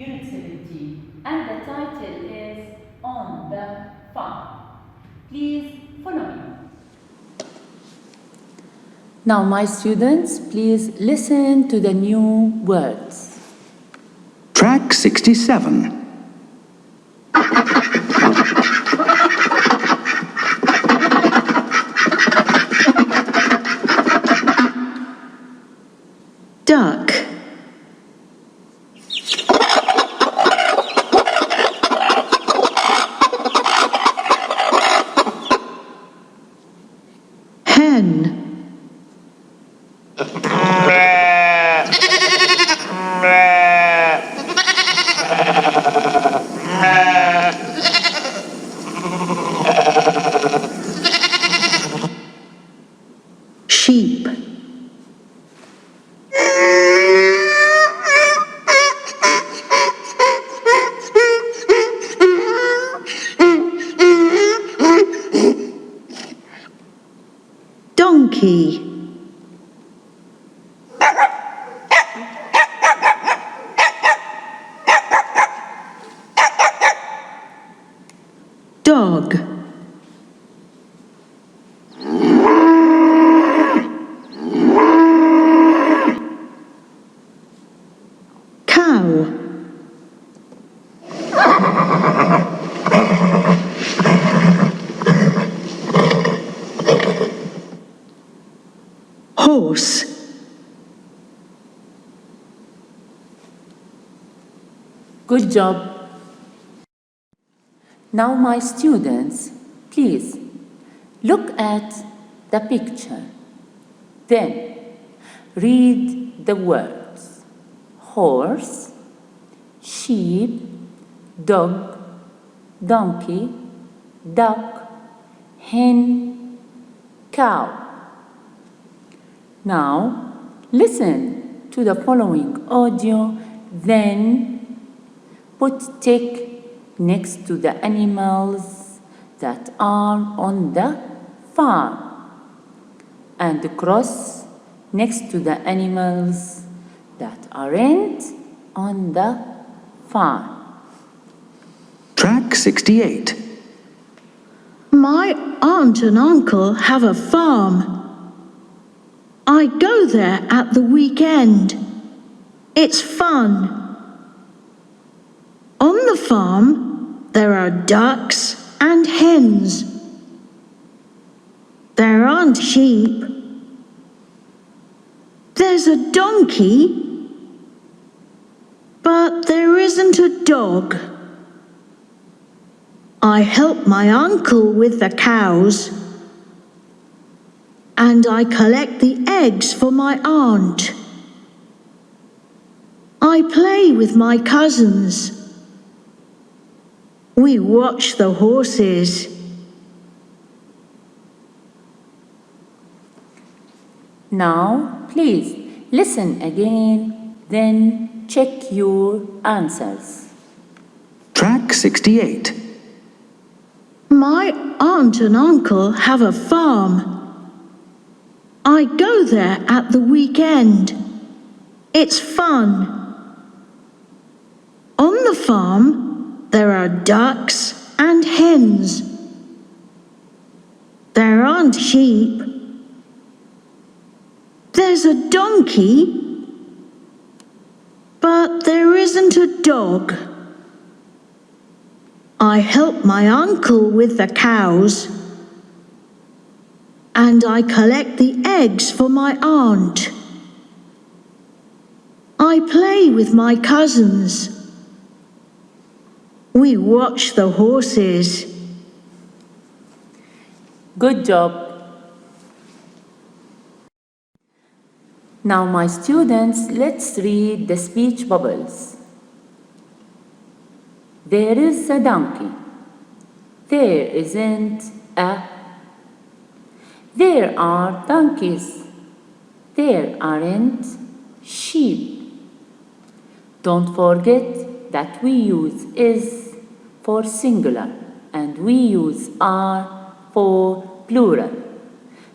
Unit 17, and the title is On the Farm. Please follow me. Now, my students, please listen to the new words. Track 67. Duck. Hen. Sheep. Donkey. Dog. Cow. Horse. Good job. Now, my students, please look at the picture. Then read the words: horse, sheep, dog, donkey, duck, hen, cow. Now listen to the following audio, then put tick next to the animals that are on the farm and cross next to the animals that aren't on the farm. Track 68. My aunt and uncle have a farm. I go there at the weekend. It's fun. On the farm, there are ducks and hens. There aren't sheep. There's a donkey, but there isn't a dog. I help my uncle with the cows, and I collect the eggs for my aunt. I play with my cousins. We watch the horses. Now, please listen again, then check your answers. Track 68. My aunt and uncle have a farm. I go there at the weekend. It's fun. On the farm, there are ducks and hens. There aren't sheep. There's a donkey, but there isn't a dog. I help my uncle with the cows, and I collect the eggs for my aunt. I play with my cousins. We watch the horses. Good job. Now, my students, let's read the speech bubbles. There is a donkey. There isn't a. There are donkeys. There aren't sheep. Don't forget that we use is for singular and we use are for plural.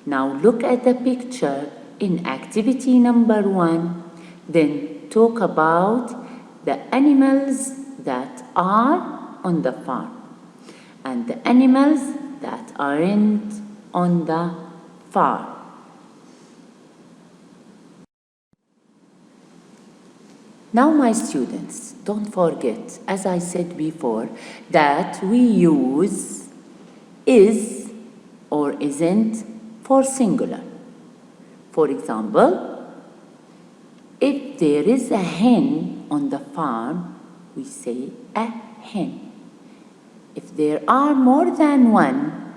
Now look at the picture in activity number 1, then talk about the animals that are on the farm and the animals that aren't on the farm. Now, my students, don't forget, as I said before, that we use is or isn't for singular. For example, if there is a hen on the farm, we say a hen. If there are more than one,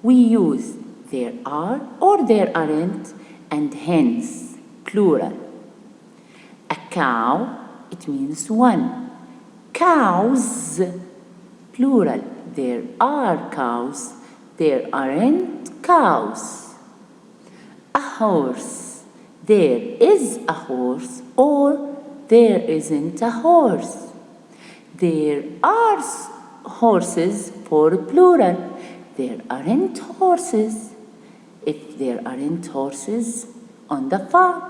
we use there are or there aren't and hence, plural. A cow, it means one. Cows, plural. There are cows, there aren't cows. A horse, there is a horse or there isn't a horse. There are horses for plural. There aren't horses if there aren't horses on the farm.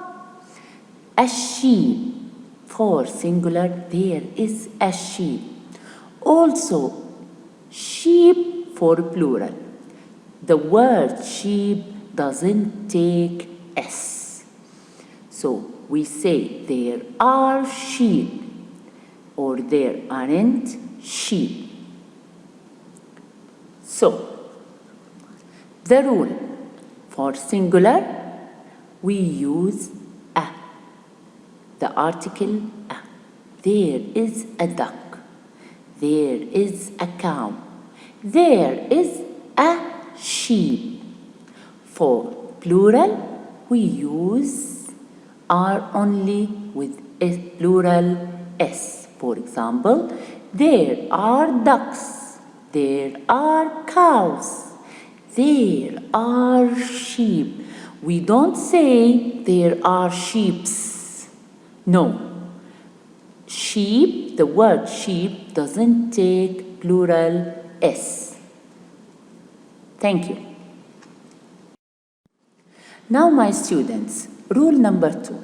A sheep, for singular, there is a sheep. Also, sheep for plural. The word sheep doesn't take S. So we say there are sheep or there aren't sheep. So, the rule for singular, we use a. The article a. There is a duck. There is a cow. There is a sheep. For plural, we use are only with a plural s. For example, there are ducks. There are cows. There are sheep. We don't say there are sheeps. No. Sheep, the word sheep doesn't take plural s. Thank you. Now, my students, rule number 2.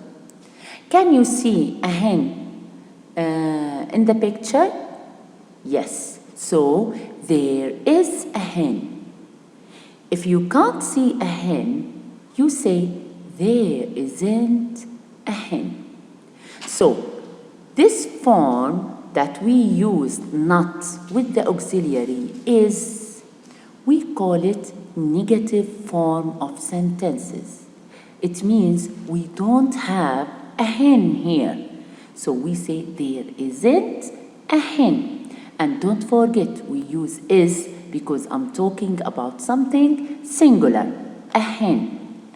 Can you see a hen in the picture? Yes. So, there is a hen. If you can't see a hen, you say there isn't a hen. So, this form that we use not with the auxiliary is, we call it negative form of sentences. It means we don't have a hen here. So we say there isn't a hen. And don't forget, we use is because I'm talking about something singular, a hen.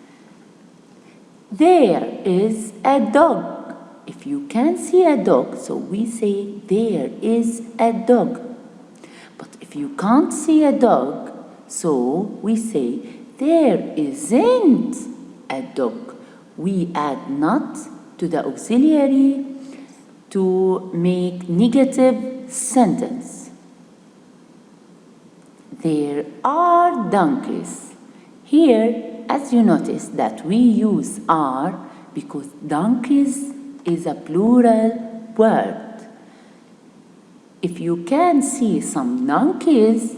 There is a dog. If you can see a dog, so we say there is a dog. But if you can't see a dog, so we say there isn't a dog. We add not to the auxiliary to make negative sentence. There are donkeys. Here, as you notice that we use are because donkeys is a plural word. If you can see some donkeys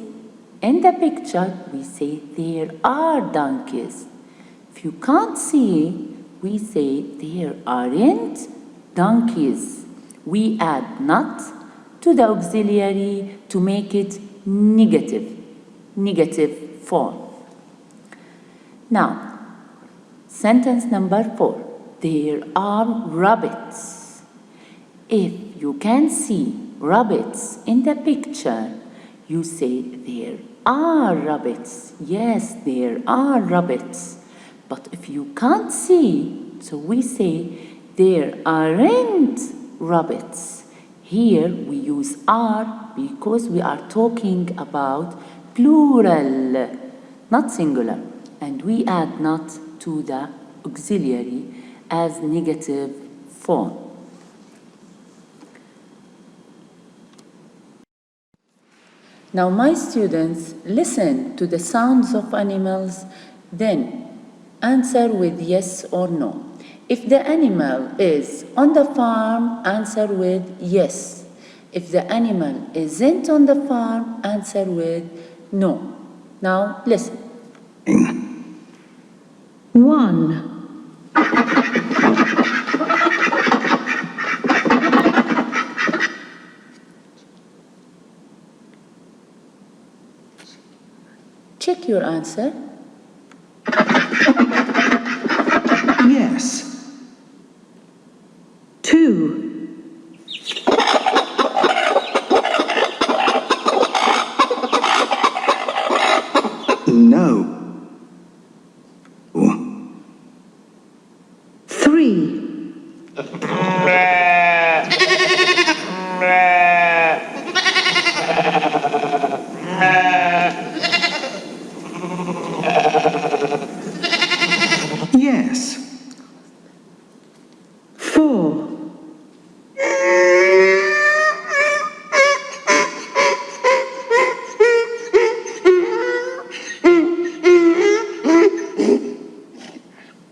in the picture, we say there are donkeys. If you can't see, we say there aren't donkeys. We add not to the auxiliary to make it negative form. Now, sentence number 4. There are rabbits. If you can see rabbits in the picture, you say there are rabbits. Yes, there are rabbits. But if you can't see, so we say there aren't rabbits. Here we use are because we are talking about plural, not singular. And we add not to the auxiliary as negative form. Now, my students, listen to the sounds of animals, then answer with yes or no. If the animal is on the farm, answer with yes. If the animal isn't on the farm, answer with no. Now listen. 1, Check your answer. Yes. 2, No. 3, Yes. 4,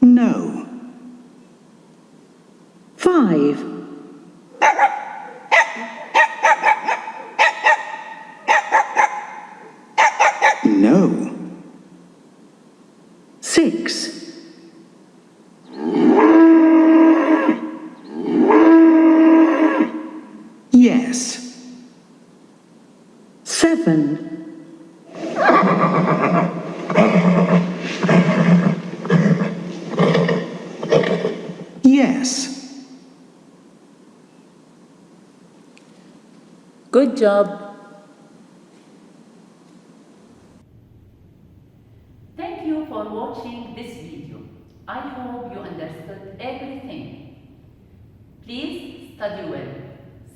No. 5, No. 6, Yes. 7, Yes. Good job. Thank you for watching this video. I hope you understood everything. Please study well.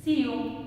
See you.